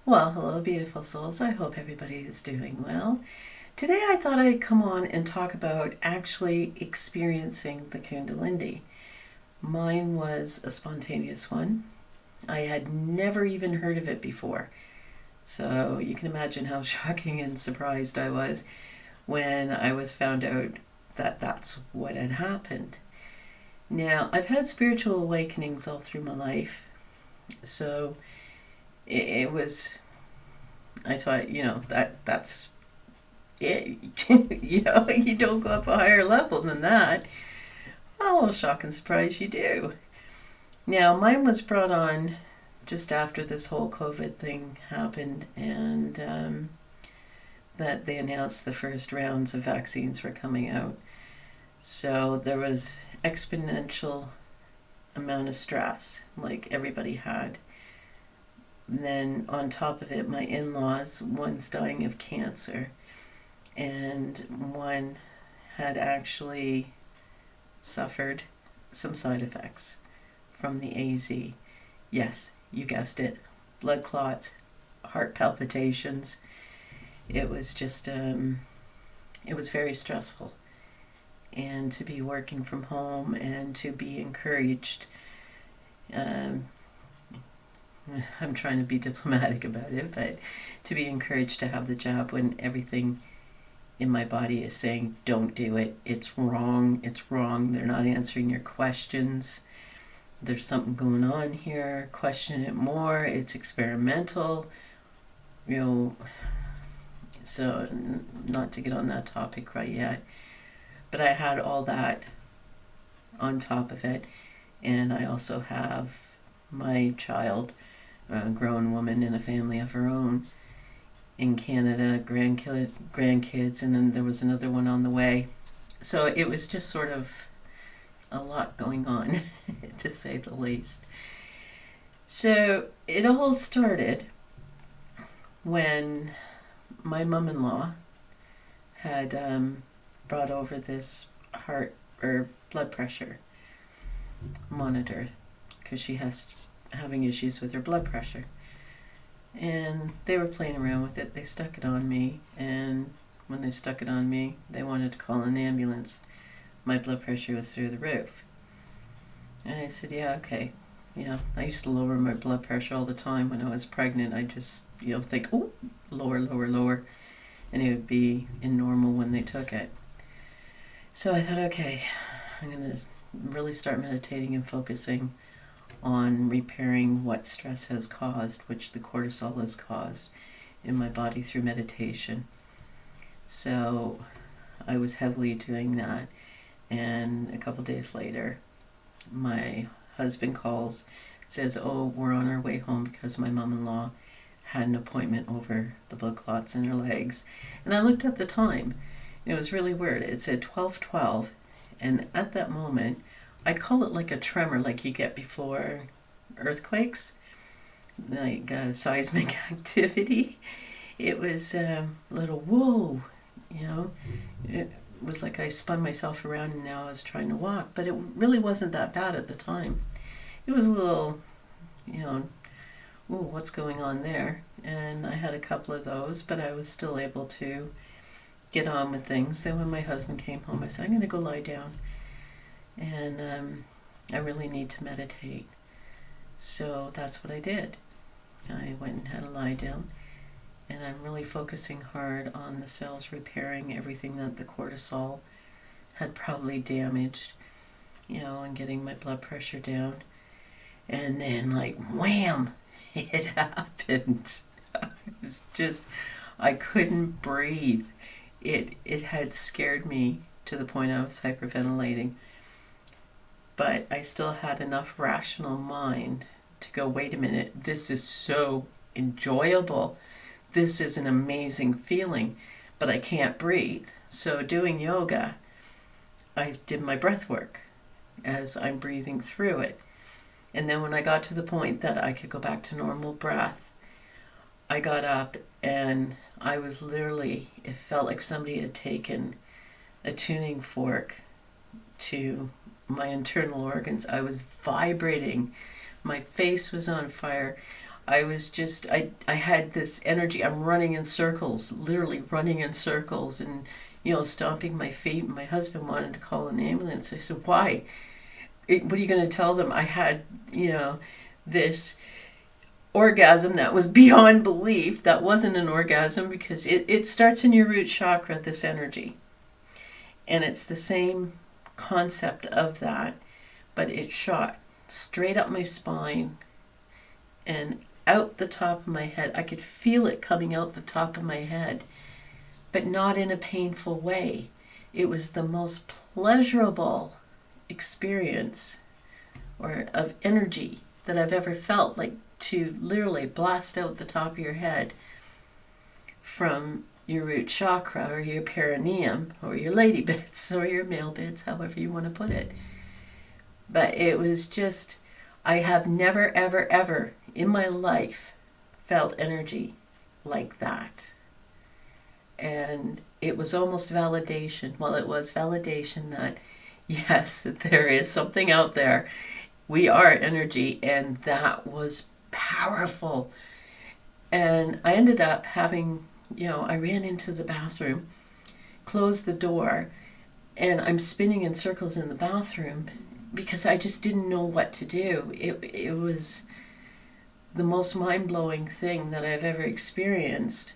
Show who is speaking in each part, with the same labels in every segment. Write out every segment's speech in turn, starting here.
Speaker 1: Well, hello, beautiful souls. I hope everybody is doing well. Today, I thought I'd come on and talk about actually experiencing the Kundalini. Mine was a spontaneous one. I had never even heard of it before. So you can imagine how shocking and surprised I was when I was found out that that's what had happened. Now, I've had spiritual awakenings all through my life. So it was, I thought, that's it. You don't go up a higher level than that. Oh, shock and surprise, you do. Now, mine was brought on just after this whole COVID thing happened, and that they announced the first rounds of vaccines were coming out. So there was exponential amount of stress, like everybody had. And then on top of it, my in-laws, one's dying of cancer, and one had actually suffered some side effects from the AZ. Yes, you guessed it. Blood clots, heart palpitations. It was just, it was very stressful. And to be working from home and to be encouraged, um, I'm trying to be diplomatic about it, but to be encouraged to have the job when everything in my body is saying, don't do it, it's wrong, they're not answering your questions, there's something going on here, question it more, it's experimental, you know. So, not to get on that topic right yet, but I had all that on top of it, and I also have my child, a grown woman in a family of her own in Canada, grandkids, and then there was another one on the way. So it was just sort of a lot going on, to say the least. So it all started when my mom-in-law had brought over this heart or blood pressure monitor because she has having issues with her blood pressure. And they were playing around with it. They stuck it on me, and when they stuck it on me, they wanted to call an ambulance. My blood pressure was through the roof. And I said, yeah, okay. Yeah, I used to lower my blood pressure all the time when I was pregnant. I just, think, oh, lower, lower, lower. And it would be in normal when they took it. So I thought, okay, I'm going to really start meditating and focusing on repairing what stress has caused, which the cortisol has caused in my body through meditation. So I was heavily doing that, and a couple days later, my husband calls, says, oh, we're on our way home because my mom-in-law had an appointment over the blood clots in her legs. And I looked at the time. It was really weird. It said 12:12, and at that moment, I'd call it like a tremor, like you get before earthquakes, like seismic activity. It was a little whoa, you know. It was like I spun myself around and now I was trying to walk, but it really wasn't that bad at the time. It was a little, ooh, what's going on there? And I had a couple of those, but I was still able to get on with things. Then when my husband came home, I said, I'm going to go lie down. And I really need to meditate. So that's what I did. I went and had a lie down, and I'm really focusing hard on the cells repairing everything that the cortisol had probably damaged, and getting my blood pressure down. And then, like, wham, it happened. I couldn't breathe. It had scared me to the point I was hyperventilating. But I still had enough rational mind to go, wait a minute, this is so enjoyable. This is an amazing feeling, but I can't breathe. So doing yoga, I did my breath work as I'm breathing through it. And then when I got to the point that I could go back to normal breath, I got up and I was literally, it felt like somebody had taken a tuning fork to my internal organs. I was vibrating. My face was on fire. I was just, I had this energy. I'm running in circles, literally running in circles, and, stomping my feet. And my husband wanted to call an ambulance. I said, why? What are you going to tell them? I had, this orgasm that was beyond belief. That wasn't an orgasm, because it starts in your root chakra, this energy. And it's the same concept of that, but it shot straight up my spine and out the top of my head. I could feel it coming out the top of my head, but not in a painful way. It was the most pleasurable experience of energy that I've ever felt, like to literally blast out the top of your head from your root chakra or your perineum or your lady bits or your male bits, however you want to put it. But it was just, I have never, ever, ever in my life felt energy like that. And it was almost validation. Well, it was validation that, yes, there is something out there. We are energy, and that was powerful. And I ended up having, I ran into the bathroom, closed the door, and I'm spinning in circles in the bathroom because I just didn't know what to do. It was the most mind-blowing thing that I've ever experienced.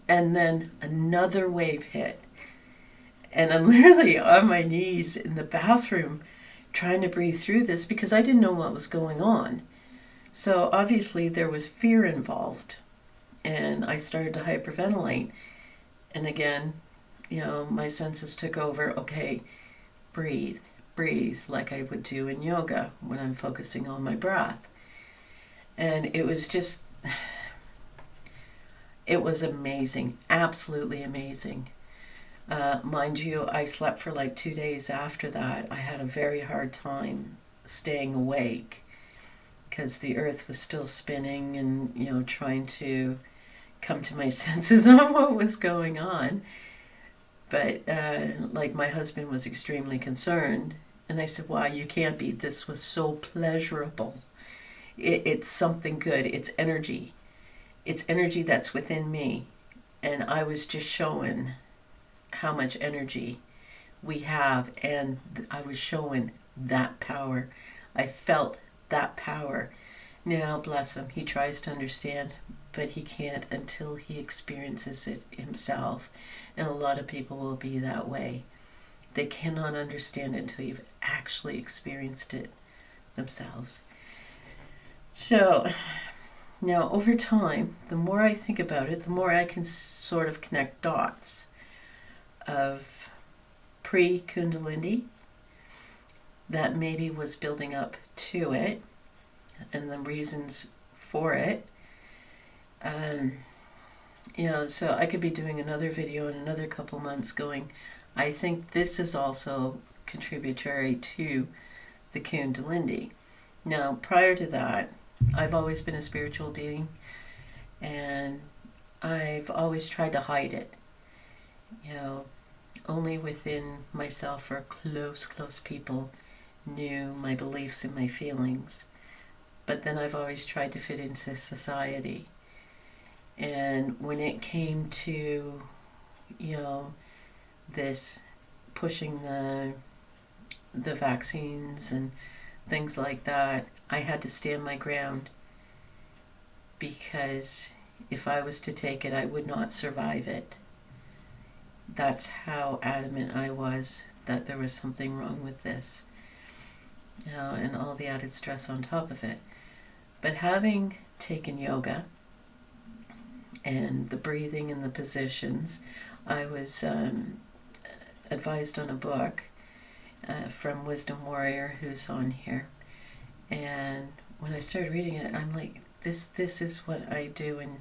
Speaker 1: And then another wave hit. And I'm literally on my knees in the bathroom trying to breathe through this because I didn't know what was going on. So obviously there was fear involved. And I started to hyperventilate. And again, my senses took over. Okay, breathe, like I would do in yoga when I'm focusing on my breath. And it was just, it was amazing, absolutely amazing. Mind you, I slept for like 2 days after that. I had a very hard time staying awake because the earth was still spinning and, trying to come to my senses on what was going on. But like my husband was extremely concerned. And I said, wow, you can't be. This was so pleasurable. It's something good. It's energy. It's energy that's within me. And I was just showing how much energy we have. And I was showing that power. I felt that power. Now, bless him, he tries to understand, but he can't until he experiences it himself. And a lot of people will be that way. They cannot understand it until you've actually experienced it themselves. So now over time, the more I think about it, the more I can sort of connect dots of pre-Kundalini that maybe was building up to it and the reasons for it. So I could be doing another video in another couple months going, I think this is also contributory to the Kundalini. Now, prior to that, I've always been a spiritual being, and I've always tried to hide it. Only within myself or close people knew my beliefs and my feelings. But then I've always tried to fit into society. And when it came to, this pushing the vaccines and things like that, I had to stand my ground because if I was to take it, I would not survive it. That's how adamant I was that there was something wrong with this, and all the added stress on top of it. But having taken yoga and the breathing and the positions, I was advised on a book from Wisdom Warrior, who's on here. And when I started reading it, I'm like, this is what I do in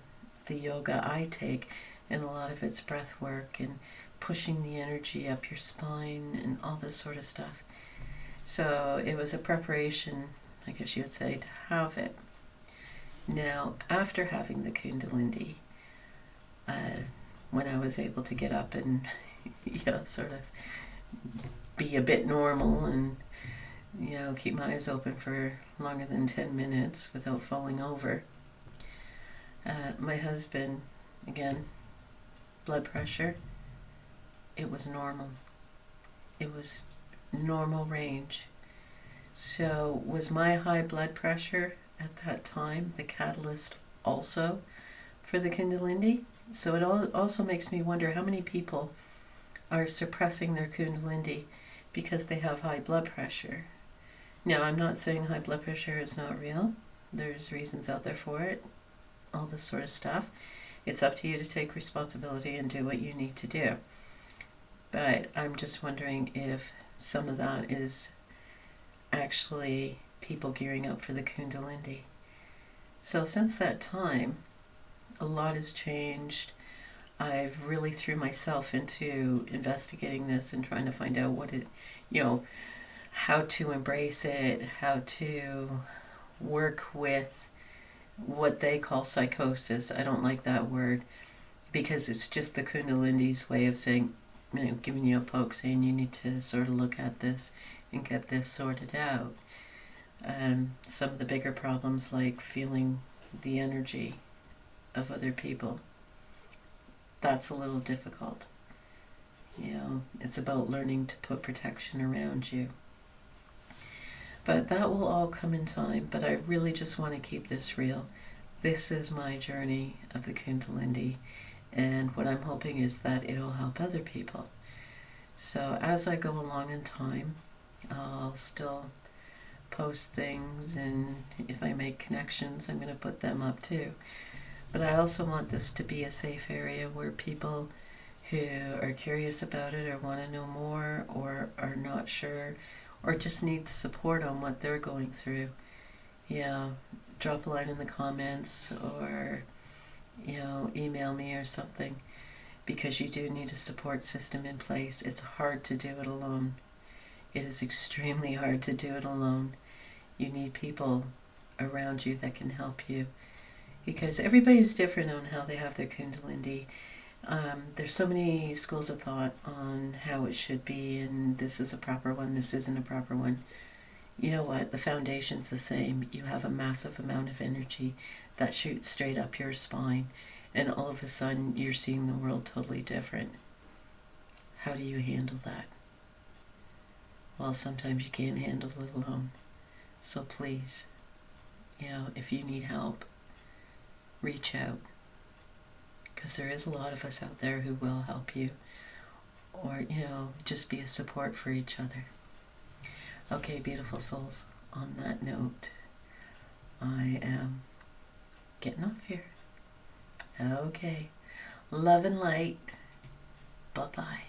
Speaker 1: the yoga I take, and a lot of it's breath work and pushing the energy up your spine and all this sort of stuff. So it was a preparation, I guess you would say, to have it. Now, after having the Kundalini, when I was able to get up and sort of be a bit normal and keep my eyes open for longer than 10 minutes without falling over, My husband, again, blood pressure, it was normal. It was normal range. So was my high blood pressure at that time the catalyst also for the Kundalini? So it also makes me wonder how many people are suppressing their Kundalini because they have high blood pressure. Now, I'm not saying high blood pressure is not real. There's reasons out there for it, all this sort of stuff. It's up to you to take responsibility and do what you need to do. But I'm just wondering if some of that is actually people gearing up for the Kundalini. So since that time, a lot has changed. I've really threw myself into investigating this and trying to find out what it, how to embrace it, how to work with what they call psychosis. I don't like that word because it's just the Kundalini's way of saying, giving you a poke, saying you need to sort of look at this and get this sorted out. Some of the bigger problems, like feeling the energy of other people, that's a little difficult. It's about learning to put protection around you. But that will all come in time. But I really just want to keep this real. This is my journey of the Kundalini, and what I'm hoping is that it'll help other people. So as I go along in time, I'll still post things, and if I make connections, I'm going to put them up too. But I also want this to be a safe area where people who are curious about it or want to know more or are not sure or just need support on what they're going through, drop a line in the comments or, email me or something, because you do need a support system in place. It's hard to do it alone. It is extremely hard to do it alone. You need people around you that can help you, because everybody's different on how they have their Kundalini. There's so many schools of thought on how it should be, and this is a proper one, this isn't a proper one. You know what? The foundation's the same. You have a massive amount of energy that shoots straight up your spine, and all of a sudden you're seeing the world totally different. How do you handle that? Well, sometimes you can't handle it alone. So please, if you need help, reach out, because there is a lot of us out there who will help you, or just be a support for each other. Okay, beautiful souls, on that note, I am getting off here. Okay, love and light. Bye-bye.